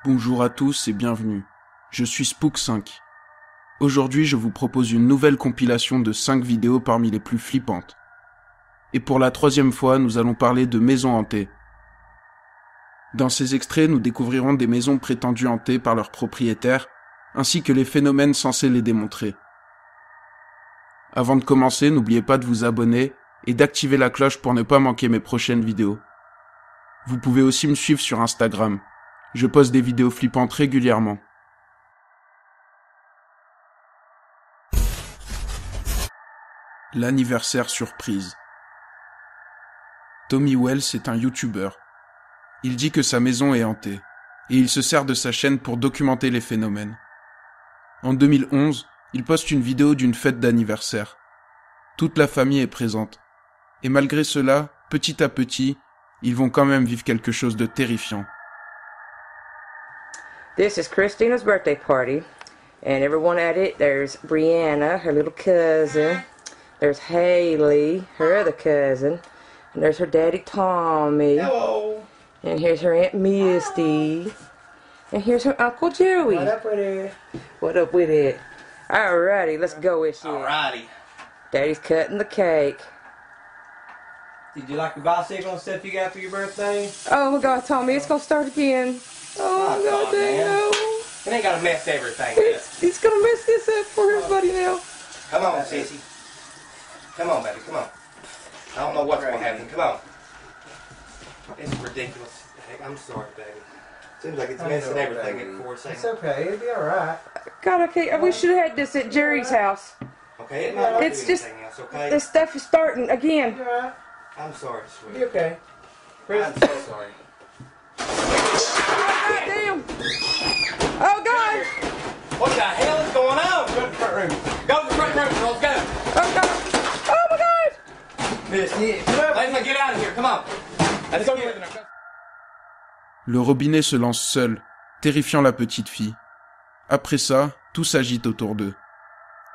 Bonjour à tous et bienvenue. Je suis Spook5. Aujourd'hui, je vous propose une nouvelle compilation de 5 vidéos parmi les plus flippantes. Et pour la 3e fois, nous allons parler de maisons hantées. Dans ces extraits, nous découvrirons des maisons prétendues hantées par leurs propriétaires, ainsi que les phénomènes censés les démontrer. Avant de commencer, n'oubliez pas de vous abonner et d'activer la cloche pour ne pas manquer mes prochaines vidéos. Vous pouvez aussi me suivre sur Instagram. Je poste des vidéos flippantes régulièrement. L'anniversaire surprise. Tommy Wells est un YouTuber. Il dit que sa maison est hantée, et il se sert de sa chaîne pour documenter les phénomènes. En 2011, il poste une vidéo d'une fête d'anniversaire. Toute la famille est présente. Et malgré cela, petit à petit, ils vont quand même vivre quelque chose de terrifiant. This is Christina's birthday party, and everyone at it, there's Brianna, her little cousin, there's Haley, her other cousin, and there's her daddy Tommy. Hello. And here's her Aunt Misty, and here's her Uncle Joey. What up with it? What up with it? Alrighty, let's go with it. Alrighty. Daddy's cutting the cake. Did you like the bicycle and stuff you got for your birthday? Oh my God, Tommy, it's gonna start again. Oh my God, man. no. It ain't gonna mess everything up. He's gonna mess this up for everybody now. Come on, sissy. Come on, baby, come on. I don't know what's gonna happen. Come on. It's ridiculous. Heck, I'm sorry, baby. Seems like it's messing everything up for a second. It's okay, it'll be alright. God, we should have had this at Jerry's house. Okay, it might not It's do just- anything else, okay? This stuff is starting again. It'll be alright. I'm sorry, It'll be sweetie. okay. I'm so sorry. God damn! Oh God! What the hell is going on? Go to the front room. Go to the front room, girls, go. Oh God! Oh my God! Miss, get up. Let's get out of here, come on. Let's go. Le robinet se lance seul, terrifiant la petite fille. Après ça, tout s'agite autour d'eux.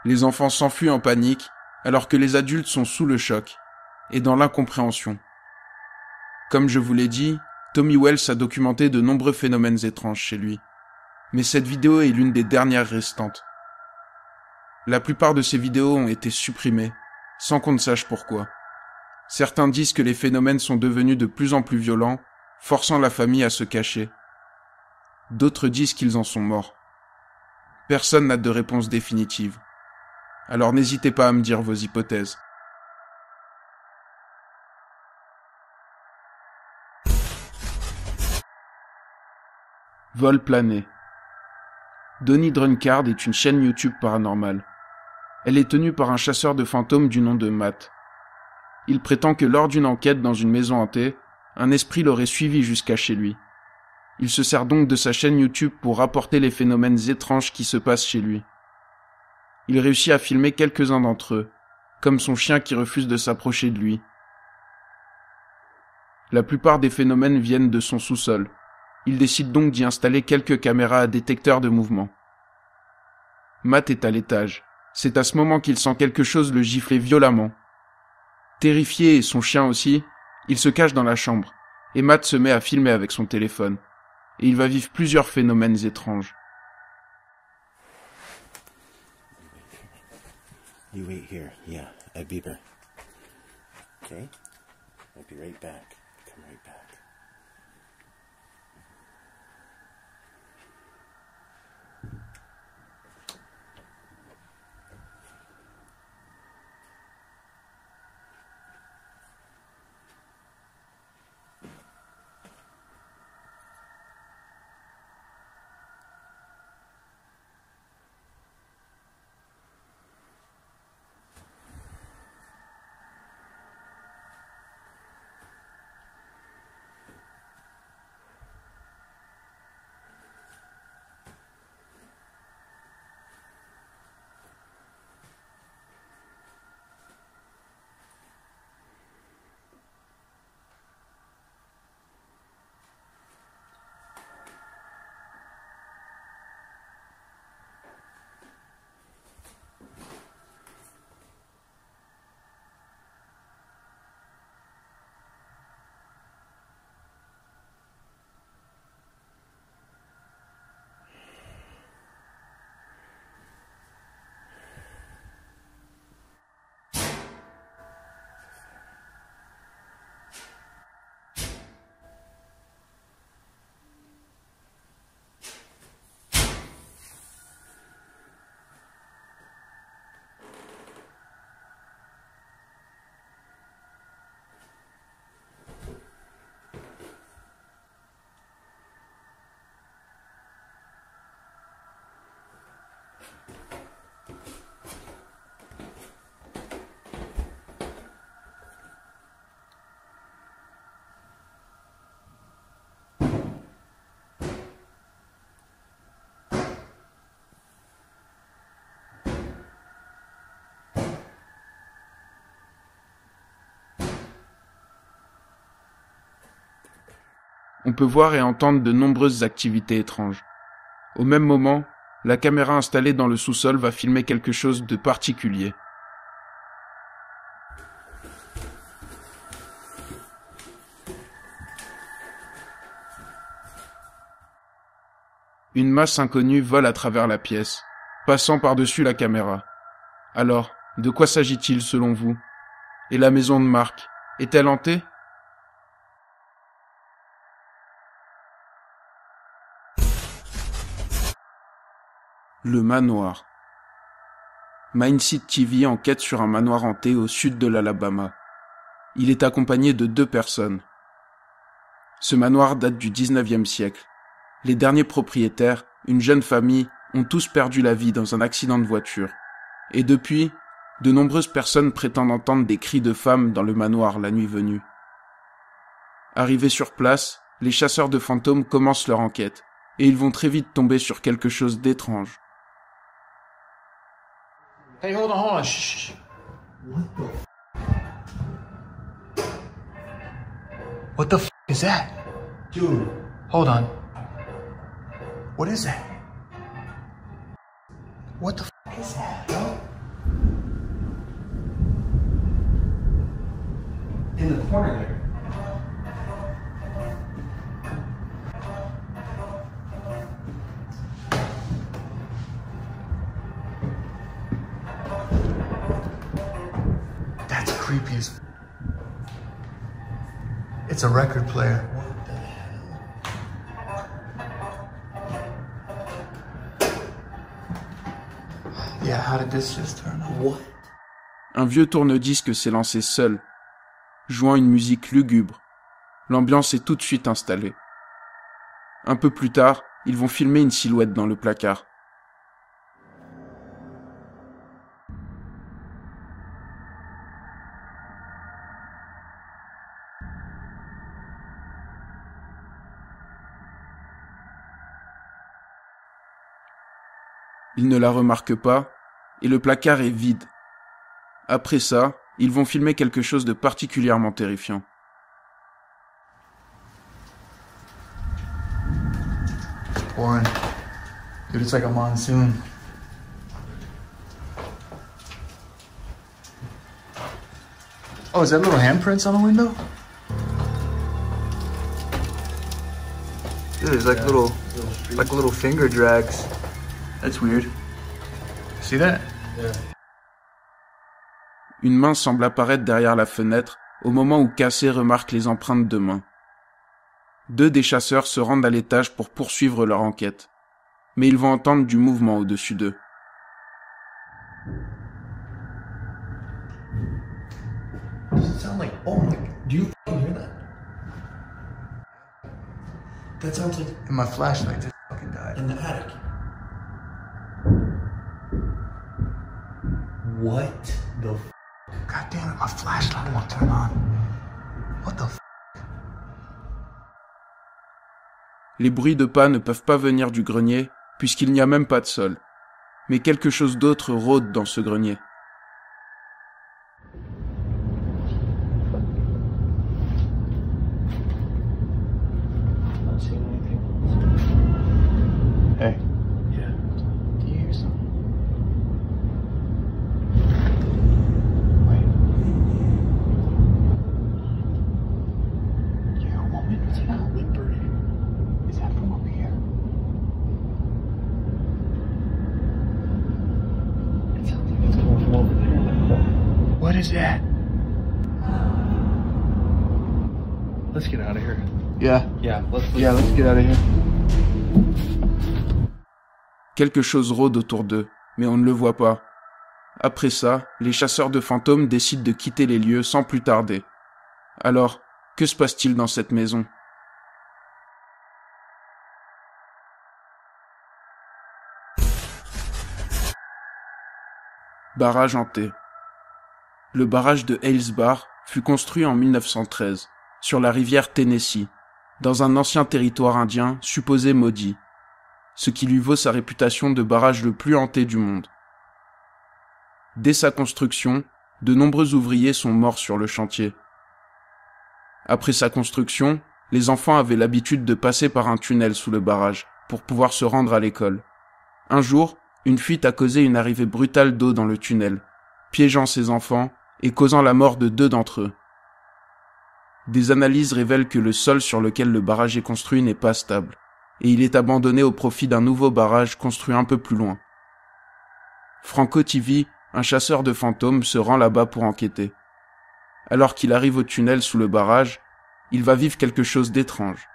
Les enfants s'enfuient en panique, alors que les adultes sont sous le choc et dans l'incompréhension. Comme je vous l'ai dit, Tommy Wells a documenté de nombreux phénomènes étranges chez lui. Mais cette vidéo est l'une des dernières restantes. La plupart de ces vidéos ont été supprimées, sans qu'on ne sache pourquoi. Certains disent que les phénomènes sont devenus de plus en plus violents, forçant la famille à se cacher. D'autres disent qu'ils en sont morts. Personne n'a de réponse définitive. Alors n'hésitez pas à me dire vos hypothèses. Vol plané. Donnie Drunkard est une chaîne YouTube paranormale. Elle est tenue par un chasseur de fantômes du nom de Matt. Il prétend que lors d'une enquête dans une maison hantée, un esprit l'aurait suivi jusqu'à chez lui. Il se sert donc de sa chaîne YouTube pour rapporter les phénomènes étranges qui se passent chez lui. Il réussit à filmer quelques-uns d'entre eux, comme son chien qui refuse de s'approcher de lui. La plupart des phénomènes viennent de son sous-sol. Il décide donc d'y installer quelques caméras à détecteur de mouvement. Matt est à l'étage. C'est à ce moment qu'il sent quelque chose le gifler violemment. Terrifié et son chien aussi, il se cache dans la chambre, et Matt se met à filmer avec son téléphone. Et il va vivre plusieurs phénomènes étranges. You wait here. Yeah, a beeper. Okay? I'll be right back. Come right back. on peut voir et entendre de nombreuses activités étranges. Au même moment, la caméra installée dans le sous-sol va filmer quelque chose de particulier. Une masse inconnue vole à travers la pièce, passant par-dessus la caméra. Alors, de quoi s'agit-il selon vous? Et la maison de Mark, est-elle hantée? Le manoir. Mindseed TV enquête sur un manoir hanté au sud de l'Alabama. Il est accompagné de 2 personnes. Ce manoir date du 19e siècle. Les derniers propriétaires, une jeune famille, ont tous perdu la vie dans un accident de voiture. Et depuis, de nombreuses personnes prétendent entendre des cris de femmes dans le manoir la nuit venue. Arrivés sur place, les chasseurs de fantômes commencent leur enquête, et ils vont très vite tomber sur quelque chose d'étrange. Hey, hold on. Shh. What the f is that? Dude. Hold on. What is that? What the f is that? In the corner there. That's creepy as f. It's a record player. Yeah, how did this just turn on? What? Un vieux tourne-disque s'est lancé seul, jouant une musique lugubre. L'ambiance est tout de suite installée. Un peu plus tard, ils vont filmer une silhouette dans le placard. Ils ne la remarquent pas, et le placard est vide. Après ça, ils vont filmer quelque chose de particulièrement terrifiant. Pouring. Dude, it's like a monsoon. Oh, is that little handprints on the window? Dude, there's like little finger drags. That's weird. See that? Yeah. Une main semble apparaître derrière la fenêtre au moment où Casey remarque les empreintes de mains. 2 des chasseurs se rendent à l'étage pour poursuivre leur enquête, mais ils vont entendre du mouvement au-dessus d'eux. Does it sound like, oh my, do you fucking hear that? That sounds like And my flashlight just fucking died. in the attic. What the f? God damn it, my flashlight won't turn on. What the f? Les bruits de pas ne peuvent pas venir du grenier, puisqu'il n'y a même pas de sol. Mais quelque chose d'autre rôde dans ce grenier. Not seeing anything. Hey, Yeah. do you hear something? Wait. You hear a woman? It's an owl whimpering. Is that from up here? It sounds like it's coming from over there in the corner. What is that? Let's get out of here. Yeah, Let's let's get out of here. Quelque chose rôde autour d'eux, mais on ne le voit pas. Après ça, les chasseurs de fantômes décident de quitter les lieux sans plus tarder. Alors, que se passe-t-il dans cette maison ? Barrage hanté. Le barrage de Hales Bar fut construit en 1913, sur la rivière Tennessee, dans un ancien territoire indien supposé maudit, ce qui lui vaut sa réputation de barrage le plus hanté du monde. Dès sa construction, de nombreux ouvriers sont morts sur le chantier. Après sa construction, Les enfants avaient l'habitude de passer par un tunnel sous le barrage pour pouvoir se rendre à l'école. Un jour, une fuite a causé une arrivée brutale d'eau dans le tunnel, piégeant ces enfants et causant la mort de 2 d'entre eux. Des analyses révèlent que le sol sur lequel le barrage est construit n'est pas stable, et il est abandonné au profit d'un nouveau barrage construit un peu plus loin. Franco TV, un chasseur de fantômes, se rend là-bas pour enquêter. Alors qu'il arrive au tunnel sous le barrage, il va vivre quelque chose d'étrange.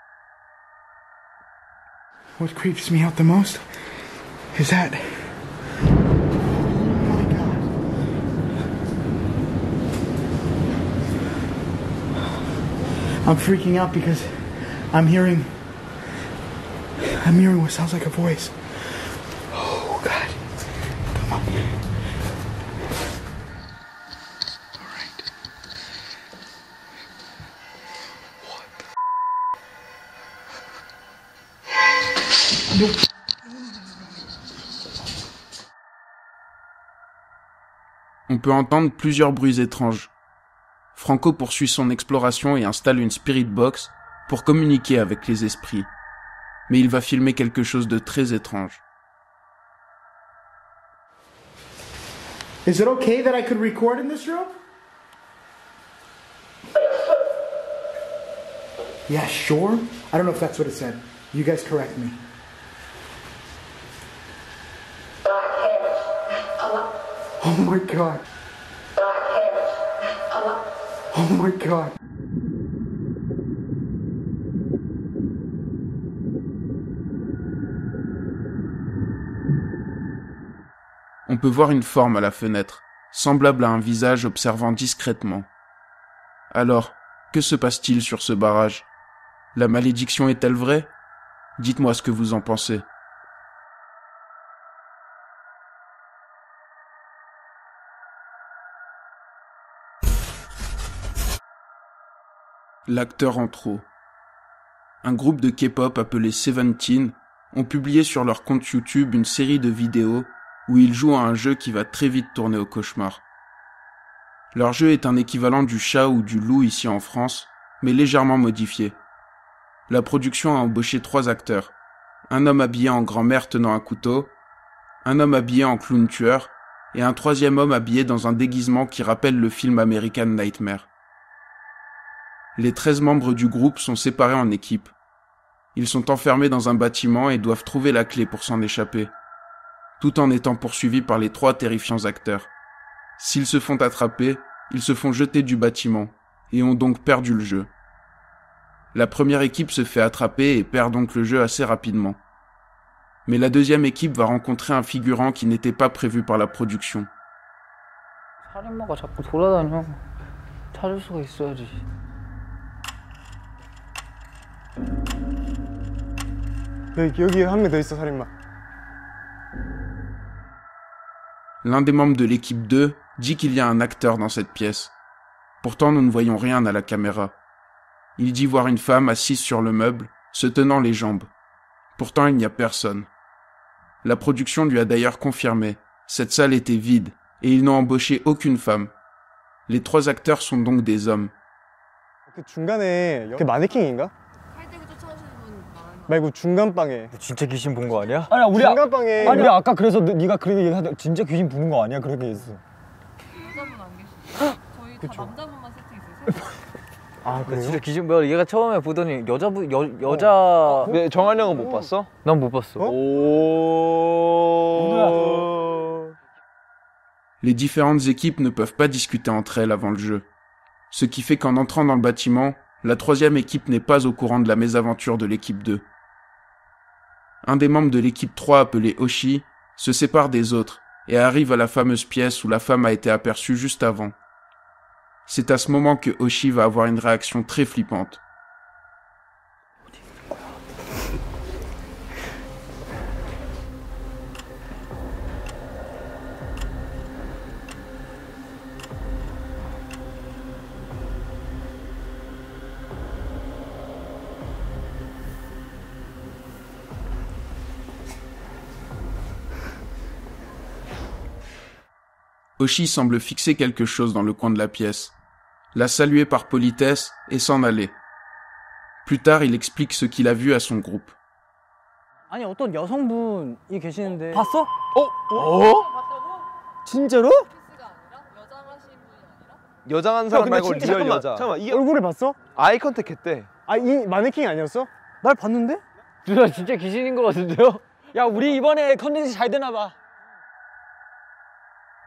What creeps me out the most is that... Oh my God. I'm freaking out because I'm hearing what sounds like a voice. Oh God. Come on. All right. What the... On peut entendre plusieurs bruits étranges. Franco poursuit son exploration et installe une spirit box pour communiquer avec les esprits. Mais il va filmer quelque chose de très étrange. Is it okay that I could record in this room? Yeah, sure. I don't know if that's what it said. You guys correct me. Oh my God. Oh my God. On peut voir une forme à la fenêtre, semblable à un visage observant discrètement. Alors, que se passe-t-il sur ce barrage? La malédiction est-elle vraie? Dites-moi ce que vous en pensez. L'acteur en trop. Un groupe de K-pop appelé Seventeen ont publié sur leur compte YouTube une série de vidéos où ils jouent à un jeu qui va très vite tourner au cauchemar. Leur jeu est un équivalent du chat ou du loup ici en France, mais légèrement modifié. La production a embauché 3 acteurs, un homme habillé en grand-mère tenant un couteau, un homme habillé en clown tueur et un 3e homme habillé dans un déguisement qui rappelle le film American Nightmare. Les 13 membres du groupe sont séparés en équipes. Ils sont enfermés dans un bâtiment et doivent trouver la clé pour s'en échapper, tout en étant poursuivis par les 3 terrifiants acteurs. S'ils se font attraper, ils se font jeter du bâtiment et ont donc perdu le jeu. La première équipe se fait attraper et perd donc le jeu assez rapidement. Mais la 2e équipe va rencontrer un figurant qui n'était pas prévu par la production. 살인마가 자꾸 돌아다녀. 찾을 수가 있어야지. 여기 한 명 더 있어, 살인마. L'un des membres de l'équipe 2 dit qu'il y a un acteur dans cette pièce. Pourtant, nous ne voyons rien à la caméra. Il dit voir une femme assise sur le meuble, se tenant les jambes. Pourtant, il n'y a personne. La production lui a d'ailleurs confirmé. Cette salle était vide, et ils n'ont embauché aucune femme. Les 3 acteurs sont donc des hommes. 그 중간에 그 마네킹인가? 말고 중간 방에. 진짜 귀신 본 거 아니야? 아니야, 우리 중간 방에. 아니 아까 그래서 네가 그런 얘기 하다 진짜 귀신 보는 거 아니야? 그렇게 했어. 여자분 안 계시죠? 저희 다 남자분만 세팅있어요. 아 그래요? 진짜 귀신 뭐야? 얘가 처음에 보더니 여자. 네, 정한 형은 못 봤어? 난 못 봤어. Les différentes équipes ne peuvent pas discuter entre elles avant le jeu. Ce qui fait qu'en entrant dans le bâtiment, la 3e équipe n'est pas au courant de la mésaventure de l'équipe 2. Un des membres de l'équipe 3 appelé Oshi se sépare des autres et arrive à la fameuse pièce où la femme a été aperçue juste avant. C'est à ce moment que Oshi va avoir une réaction très flippante. Oshi semble fixer quelque chose dans le coin de la pièce, la saluer par politesse et s'en aller. Plus tard, il explique ce qu'il a vu à son groupe. 아니 어떤 여성분이 계시는데 봤어? 진짜로? 키스가 아니라 여장하신 분이 아니라 여장한 사람 말고 리얼 여자. 잠깐만, 이 얼굴을 봤어? 아이 컨택 했대. 아 이 마네킹 아니었어? 날 봤는데? 누나 진짜 귀신인 것 같은데요? 야 우리 이번에 컨텐츠 잘 되나 봐.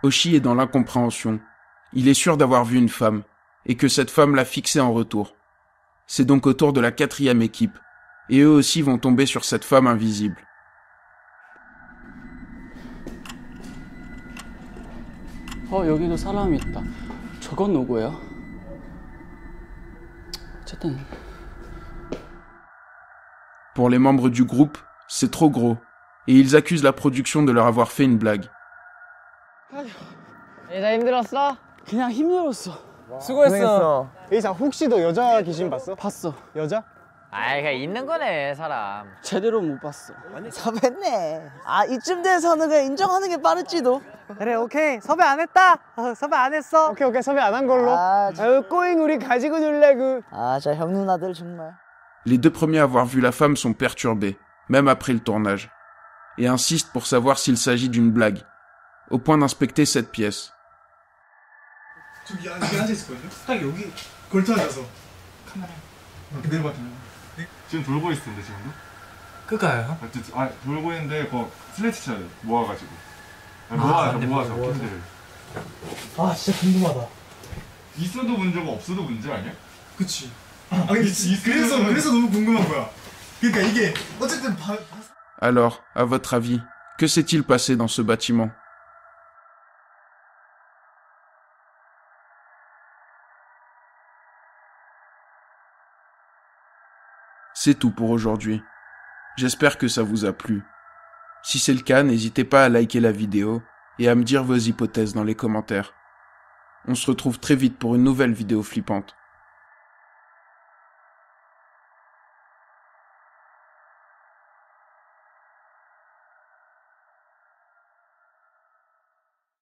Oshi est dans l'incompréhension. Il est sûr d'avoir vu une femme, et que cette femme l'a fixé en retour. C'est donc au tour de la 4e équipe, et eux aussi vont tomber sur cette femme invisible. 여기도 사람이 있다. 저건 누구야? 어쨌든. Pour les membres du groupe, c'est trop gros, et ils accusent la production de leur avoir fait une blague. 예자 힘들었어? 그냥 힘들었어. 수고했어. 에이사 혹시 너 여자 귀신 봤어? 봤어. 여자? 아이 그냥 있는 거네 사람. 제대로 못 봤어. 섭외했네. 아 이쯤 돼서는 그냥 인정하는 게 빠르지도. 그래 오케이 섭외 안 했다. 섭외 안 했어. 오케이 섭외 안 한 걸로. 꼬잉 우리 가지고 놀래고. 저 형 누나들 정말. Les 2 premiers à avoir vu la femme sont perturbés, même après le tournage, et insistent pour savoir s'il s'agit d'une blague, au point d'inspecter cette pièce. 저기 앉아있을거든요? 딱 여기 걸터앉아서 카메라 내려봤잖아요. 지금 돌고 있을 텐데 지금도? 그까요? 돌고 있는데 그거 슬래치 쳐야 돼. 모아가지고. 모아서 캔들을. 진짜 궁금하다. 있어도 문제고 없어도 문제 아니야? 그치. 그래서 너무 궁금한 거야. 그러니까 이게 어쨌든 Alors, à votre avis, que s'est-il passé dans ce bâtiment? C'est tout pour aujourd'hui. J'espère que ça vous a plu. Si c'est le cas, n'hésitez pas à liker la vidéo et à me dire vos hypothèses dans les commentaires. On se retrouve très vite pour une nouvelle vidéo flippante.